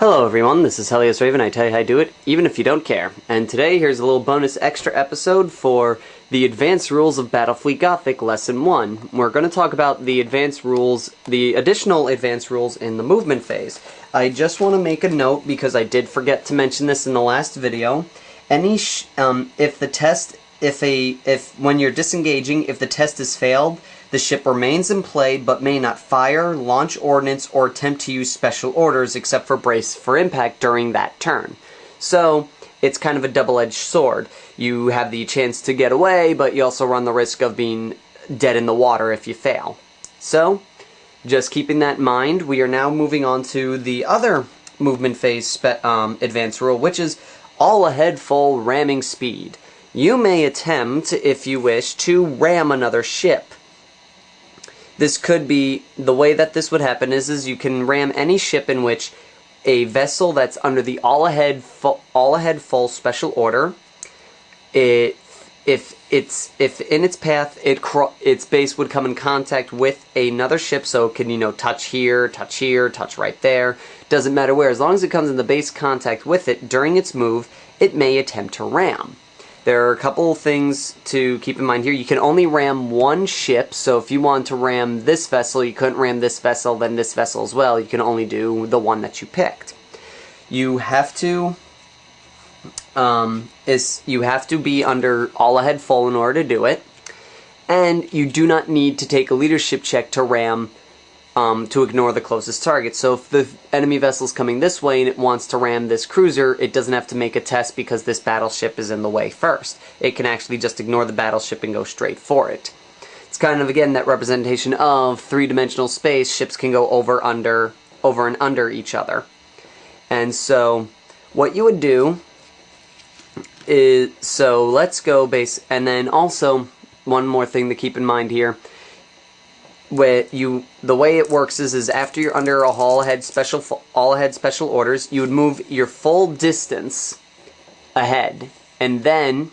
Hello everyone, this is Helios Raven. I tell you how I do it, even if you don't care. And today, here's a little bonus extra episode for the Advanced Rules of Battlefleet Gothic Lesson 1. We're going to talk about the advanced rules, the additional advanced rules in the movement phase. I just want to make a note, because I did forget to mention this in the last video. When you're disengaging, if the test is failed, the ship remains in play, but may not fire, launch ordnance, or attempt to use special orders except for brace for impact during that turn. So, it's kind of a double-edged sword. You have the chance to get away, but you also run the risk of being dead in the water if you fail. So, just keeping that in mind, we are now moving on to the other movement phase advanced rule, which is all ahead full ramming speed. You may attempt, if you wish, to ram another ship. This could be, the way that this would happen is you can ram any ship in which a vessel that's under the all ahead full special order, if in its path its base would come in contact with another ship, so it can, touch here, touch right there, doesn't matter where, as long as it comes in the base contact with it during its move, it may attempt to ram. There are a couple things to keep in mind here. You can only ram one ship, so if you want to ram this vessel, you couldn't ram this vessel, then this vessel as well. You can only do the one that you picked. You have to be under all ahead full in order to do it, and you do not need to take a leadership check to ram to ignore the closest target. So if the enemy vessel is coming this way and it wants to ram this cruiser, it doesn't have to make a test because this battleship is in the way first. It can actually just ignore the battleship and go straight for it. It's kind of, again, that representation of three-dimensional space. Ships can go over and under each other. And so what you would do is, so let's go base, and then also one more thing to keep in mind here. The way it works is after you're under all ahead special orders, you would move your full distance ahead, and then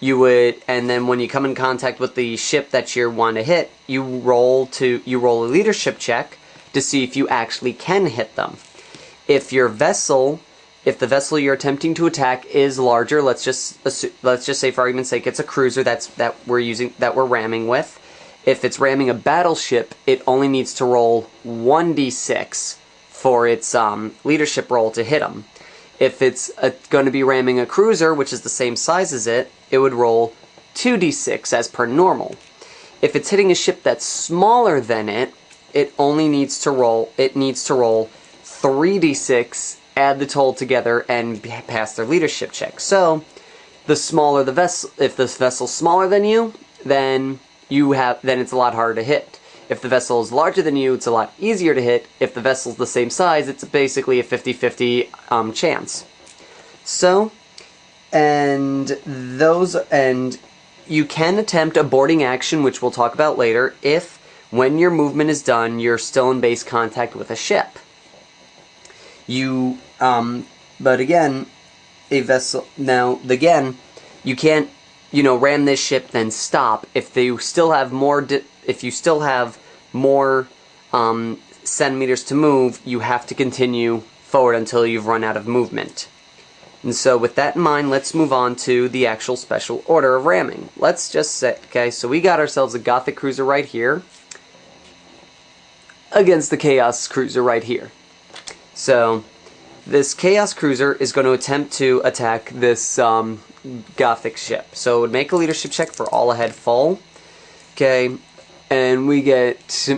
when you come in contact with the ship that you want to hit, you roll a leadership check to see if you actually can hit them. If the vessel you're attempting to attack is larger, let's just say for argument's sake it's a cruiser that we're ramming with. If it's ramming a battleship, it only needs to roll 1d6 for its leadership roll to hit them. If it's going to be ramming a cruiser, which is the same size as it, it would roll 2d6 as per normal. If it's hitting a ship that's smaller than it, it needs to roll 3d6, add the total together, and pass their leadership check. So, the smaller the vessel, if this vessel's smaller than you, then it's a lot harder to hit. If the vessel is larger than you, it's a lot easier to hit. If the vessel's the same size, it's basically a 50-50 chance. So, and you can attempt a boarding action, which we'll talk about later, if when your movement is done, you're still in base contact with a ship. But again, you can't ram this ship, then stop. If you still have more centimeters to move, you have to continue forward until you've run out of movement. And so with that in mind, let's move on to the actual special order of ramming. Let's just say, okay, so we got ourselves a Gothic cruiser right here against the Chaos cruiser right here. So this Chaos cruiser is going to attempt to attack this Gothic ship. So it would make a leadership check for all ahead full. Okay, and we get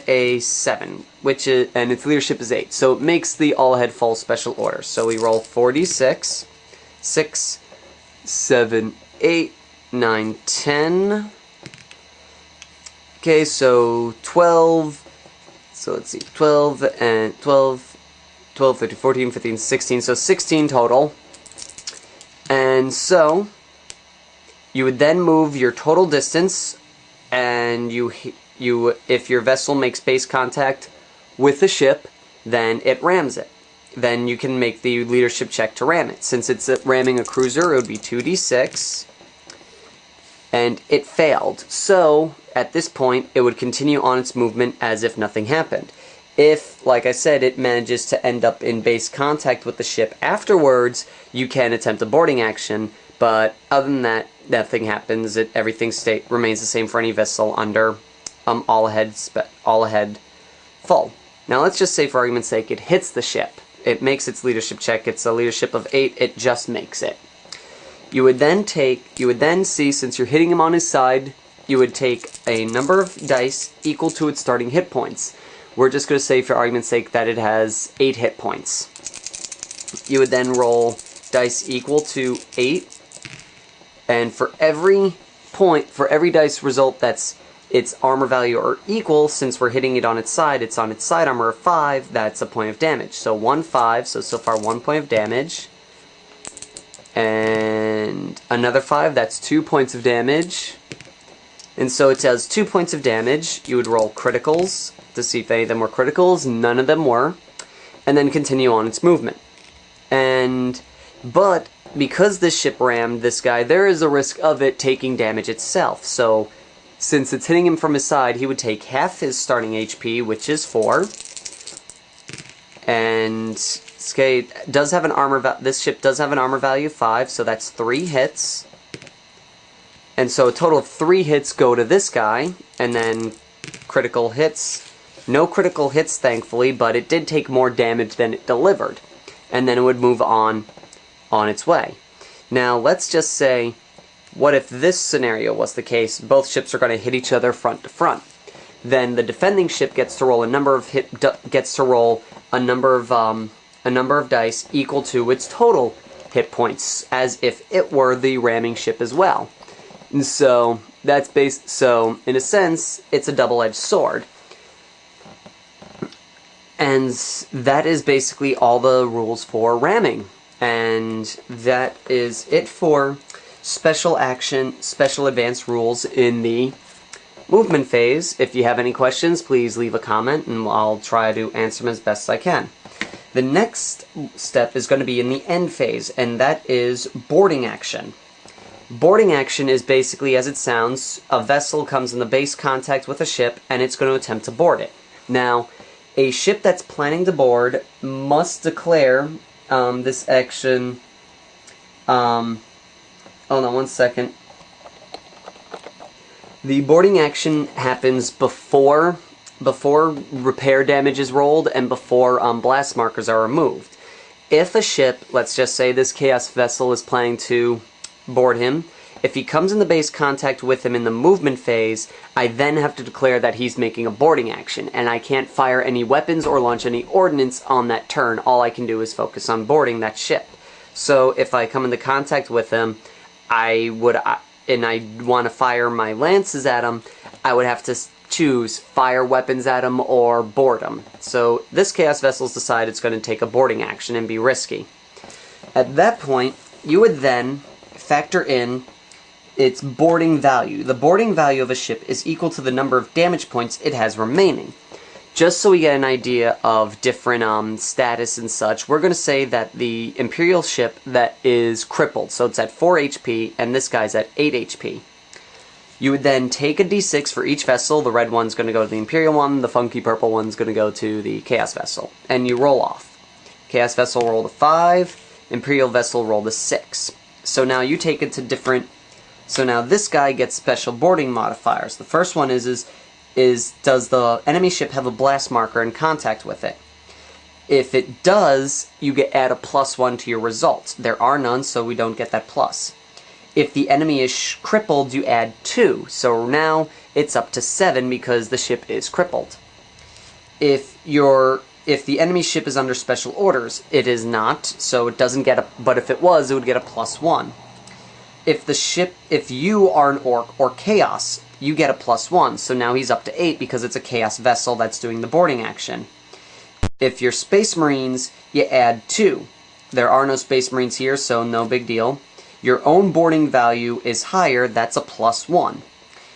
a 7, and its leadership is 8. So it makes the all ahead full special order. So we roll 4d6, 6, 7, 8, 9, 10. Okay, so 12. So let's see, 12 and 12, 13, 14, 15, 16. So 16 total. And so, you would then move your total distance, and if your vessel makes base contact with the ship, then it rams it. Then you can make the leadership check to ram it. Since it's ramming a cruiser, it would be 2d6, and it failed. So, at this point, it would continue on its movement as if nothing happened. If, like I said, it manages to end up in base contact with the ship afterwards, you can attempt a boarding action, but other than that, nothing happens. Everything remains the same for any vessel under all ahead full. Now let's just say, for argument's sake, it hits the ship. It makes its leadership check. It's a leadership of 8. It just makes it. You would then see, since you're hitting him on his side, you would take a number of dice equal to its starting hit points. We're just going to say, for argument's sake, that it has 8 hit points. You would then roll dice equal to 8, and for every dice result that's its armor value or equal, since we're hitting it on its side armor of 5, that's a point of damage. So 1, 5, so far 1 point of damage. And another 5, that's 2 points of damage. And so it does 2 points of damage. You would roll criticals to see if any of them were criticals. None of them were. And then continue on its movement. But because this ship rammed this guy, there is a risk of it taking damage itself. So since it's hitting him from his side, he would take half his starting HP, which is 4. And this does have an this ship does have an armor value of 5, so that's 3 hits. And so a total of 3 hits go to this guy, and then critical hits. No critical hits, thankfully, but it did take more damage than it delivered. And then it would move on its way. Now, let's just say, what if this scenario was the case? Both ships are going to hit each other front to front. Then the defending ship gets to roll a number of dice equal to its total hit points, as if it were the ramming ship as well. And so so in a sense, it's a double-edged sword. And that is basically all the rules for ramming. And that is it for special action, special advanced rules in the movement phase. If you have any questions, please leave a comment and I'll try to answer them as best I can. The next step is going to be in the end phase, and that is boarding action. Boarding action is basically, as it sounds, a vessel comes in the base contact with a ship and it's going to attempt to board it. Now, a ship that's planning to board must declare this action. Hold on one second. The boarding action happens before repair damage is rolled and before blast markers are removed. If a ship, let's just say this Chaos vessel is planning to board him, if he comes in the base contact with him in the movement phase, I then have to declare that he's making a boarding action, and I can't fire any weapons or launch any ordnance on that turn. All I can do is focus on boarding that ship. So if I come into contact with him, and I want to fire my lances at him, I would have to choose fire weapons at him or board him. So this Chaos Vessel's decided it's going to take a boarding action and be risky. At that point, you would then factor in its boarding value. The boarding value of a ship is equal to the number of damage points it has remaining. Just so we get an idea of different status and such, we're going to say that the Imperial ship that is crippled, so it's at 4 HP, and this guy's at 8 HP. You would then take a d6 for each vessel. The red one's going to go to the Imperial one, the funky purple one's going to go to the Chaos Vessel, and you roll off. Chaos Vessel rolled a 5, Imperial Vessel rolled a 6. So now you take it to different... So now this guy gets special boarding modifiers. The first one is does the enemy ship have a blast marker in contact with it? If it does, you add a +1 to your result. There are none, so we don't get that plus. If the enemy is crippled, you add 2. So now it's up to 7 because the ship is crippled. If the enemy ship is under special orders, it is not, so it doesn't get a... But if it was, it would get a +1. If you are an Orc or Chaos, you get a +1, so now he's up to 8 because it's a Chaos Vessel that's doing the boarding action. If you're Space Marines, you add 2. There are no Space Marines here, so no big deal. Your own boarding value is higher, that's a +1.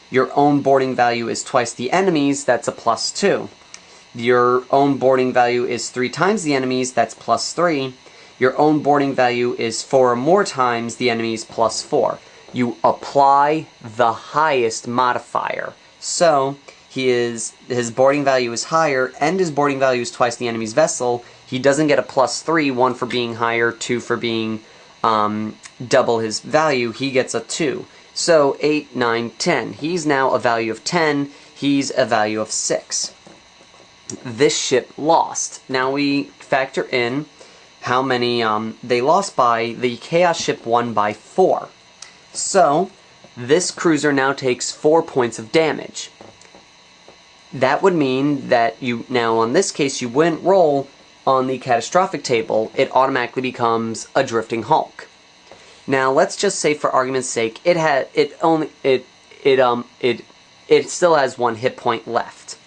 Your own boarding value is twice the enemy's, that's a +2. Your own boarding value is 3 times the enemy's, that's +3. Your own boarding value is 4 or more times the enemy's, +4. You apply the highest modifier. So, his boarding value is higher, and his boarding value is twice the enemy's vessel, he doesn't get a +3, 1 for being higher, 2 for being double his value, he gets a 2. So 8, 9, 10. He's now a value of 10, he's a value of 6. This ship lost. Now we factor in how many they lost by. The Chaos ship won by 4. So this cruiser now takes 4 points of damage. That would mean that now on this case you wouldn't roll on the catastrophic table, it automatically becomes a drifting hulk. Now let's just say for argument's sake it still has 1 hit point left.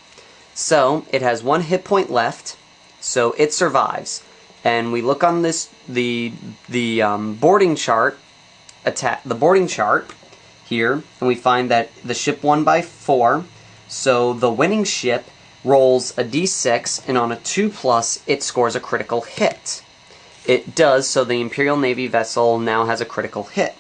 So it has 1 hit point left, so it survives. And we look on the boarding chart here, and we find that the ship won by 4. So the winning ship rolls a d6, and on a 2+, it scores a critical hit. It does, so the Imperial Navy vessel now has a critical hit.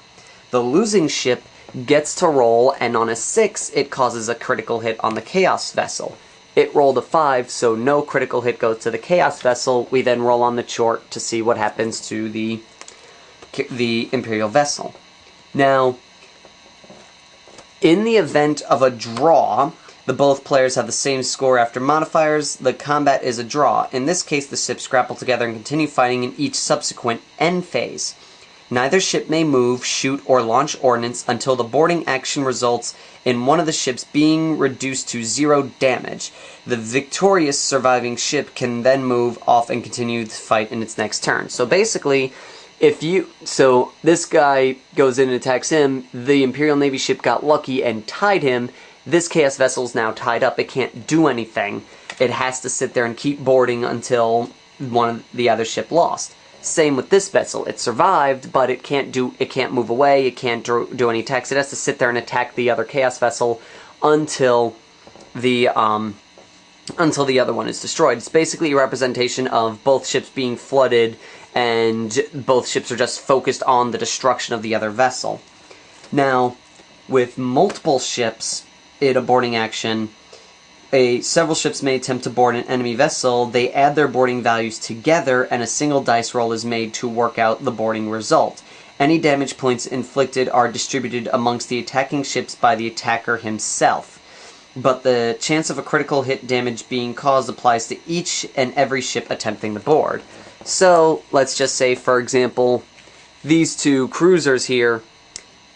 The losing ship gets to roll, and on a 6, it causes a critical hit on the Chaos vessel. It rolled a 5, so no critical hit goes to the Chaos vessel. We then roll on the chart to see what happens to the Imperial vessel. Now, in the event of a draw, both players have the same score after modifiers. The combat is a draw. In this case, the ships grapple together and continue fighting in each subsequent end phase. Neither ship may move, shoot, or launch ordnance until the boarding action results in one of the ships being reduced to 0 damage. The victorious surviving ship can then move off and continue the fight in its next turn. So basically, so this guy goes in and attacks him, the Imperial Navy ship got lucky and tied him. This Chaos vessel is now tied up. It can't do anything. It has to sit there and keep boarding until one of the other ship lost. Same with this vessel. It survived, but it can't move away. It can't do any attacks. It has to sit there and attack the other Chaos vessel until the other one is destroyed. It's basically a representation of both ships being flooded, and both ships are just focused on the destruction of the other vessel. Now, with multiple ships in a boarding action, several ships may attempt to board an enemy vessel. They add their boarding values together, and a single dice roll is made to work out the boarding result. Any damage points inflicted are distributed amongst the attacking ships by the attacker himself, but the chance of a critical hit damage being caused applies to each and every ship attempting the board. So, let's just say, for example, these two cruisers here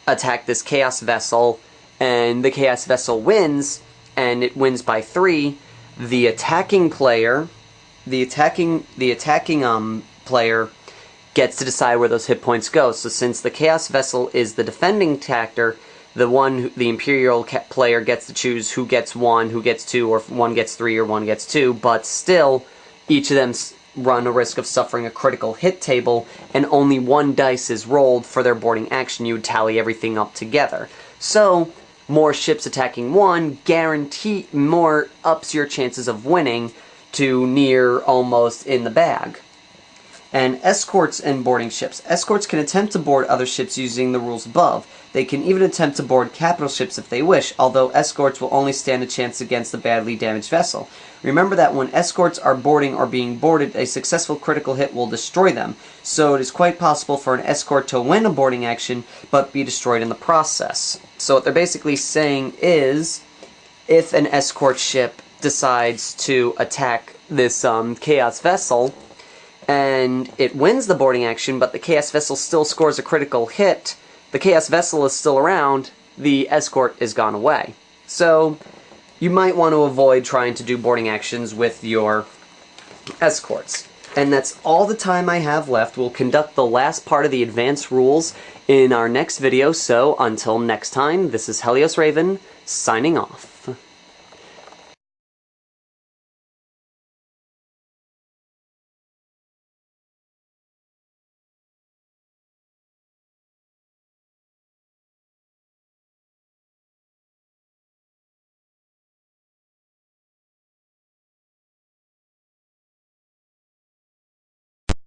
attack this Chaos vessel, and the Chaos vessel wins, and it wins by 3. The attacking player gets to decide where those hit points go. So since the Chaos vessel is the defending attacker, the Imperial player gets to choose who gets 1, who gets 2, or 1 gets 3, or 1 gets 2, but still, each of them run a risk of suffering a critical hit table, and only 1 dice is rolled for their boarding action. You would tally everything up together. So, more ships attacking 1 more ups your chances of winning to near almost in the bag. And escorts and boarding ships. Escorts can attempt to board other ships using the rules above. They can even attempt to board capital ships if they wish, although escorts will only stand a chance against a badly damaged vessel. Remember that when escorts are boarding or being boarded, a successful critical hit will destroy them, so it is quite possible for an escort to win a boarding action, but be destroyed in the process. So what they're basically saying is, if an escort ship decides to attack this Chaos vessel, and it wins the boarding action, but the Chaos vessel still scores a critical hit, the Chaos vessel is still around, the escort is gone away. So, you might want to avoid trying to do boarding actions with your escorts. And that's all the time I have left. We'll conduct the last part of the advanced rules in our next video, so until next time, this is Helios Raven, signing off.